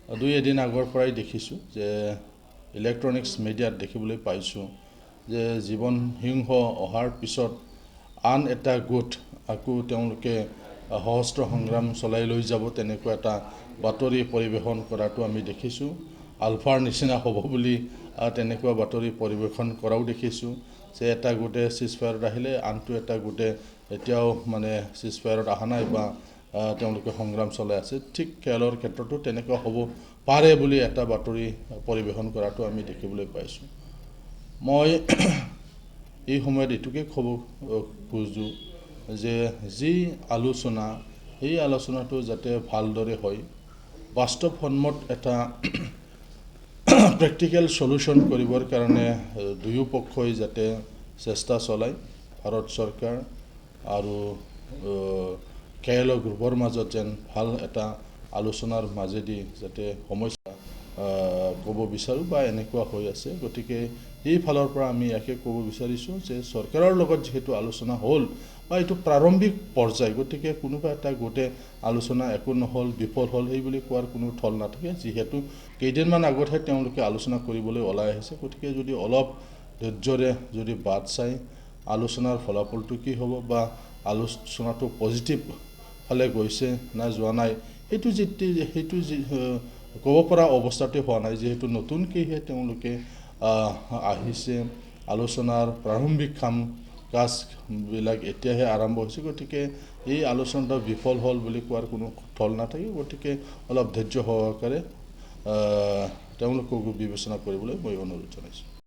দুই এদিন আগৰ পৰাই দেখিছোঁ যে ইলেক্ট্ৰনিক্স মিডিয়াত দেখিবলৈ পাইছোঁ যে জীৱন সিংহ অহাৰ পিছত আন এটা গোট আকৌ তেওঁলোকে সহস্ত্ৰ সংগ্ৰাম চলাই লৈ যাব তেনেকুৱা এটা বাতৰি পৰিৱেশন কৰাটো আমি দেখিছোঁ। আলফাৰ নিচিনা হ'ব বুলি তেনেকুৱা বাতৰি পৰিৱেশন কৰাও দেখিছোঁ যে এটা গোটে চিজফায়াৰত আহিলে আনটো এটা গোটে এতিয়াও মানে চিজফায়াৰত অহা নাই বা তেওঁলোকে সংগ্ৰাম চলাই আছে। ঠিক কেৰলৰ ক্ষেত্ৰতো তেনেকুৱা হ'ব পাৰে বুলি এটা বাতৰি পৰিৱেশন কৰাটো আমি দেখিবলৈ পাইছোঁ। মই এই সময়ত এইটোকে ক'ব খোজোঁ যে যি আলোচনা এই আলোচনাটো যাতে ভালদৰে হয়, বাস্তৱসন্মত এটা প্ৰেক্টিকেল সলিউশ্যন কৰিবৰ কাৰণে দুয়ো পক্ষই যাতে চেষ্টা চলায়। ভাৰত চৰকাৰ আৰু কেৰেলা গ্ৰুপৰ মাজত যেন ভাল এটা আলোচনাৰ মাজেদি যাতে সমস্যা ক'ব বিচাৰোঁ বা এনেকুৱা হৈ আছে। গতিকে এই ফালৰ পৰা আমি ইয়াকে ক'ব বিচাৰিছোঁ যে চৰকাৰৰ লগত যিহেতু আলোচনা হ'ল বা এইটো প্ৰাৰম্ভিক পৰ্যায়, গতিকে কোনোবা এটা গোটে আলোচনা একো নহ'ল বিফল হ'ল এই বুলি কোৱাৰ কোনো থল নাথাকে। যিহেতু কেইদিনমান আগতহে তেওঁলোকে আলোচনা কৰিবলৈ ওলাই আহিছে, গতিকে যদি অলপ ধৈৰ্যৰে যদি বাট চাই আলোচনাৰ ফলাফলটো কি হ'ব বা আলোচনাটো পজিটিভ ফালে গৈছে না যোৱা নাই সেইটো ক'ব পৰা অৱস্থাতে হোৱা নাই। যিহেতু নতুনকৈহে তেওঁলোকে আহিছে, আলোচনাৰ প্ৰাৰম্ভিক কাজবিলাক এতিয়াহে আৰম্ভ হৈছে, গতিকে এই আলোচনাটো বিফল হ'ল বুলি কোৱাৰ কোনো থল নাথাকে। গতিকে অলপ ধৈৰ্য সহকাৰে তেওঁলোককো বিবেচনা কৰিবলৈ মই অনুৰোধ জনাইছোঁ।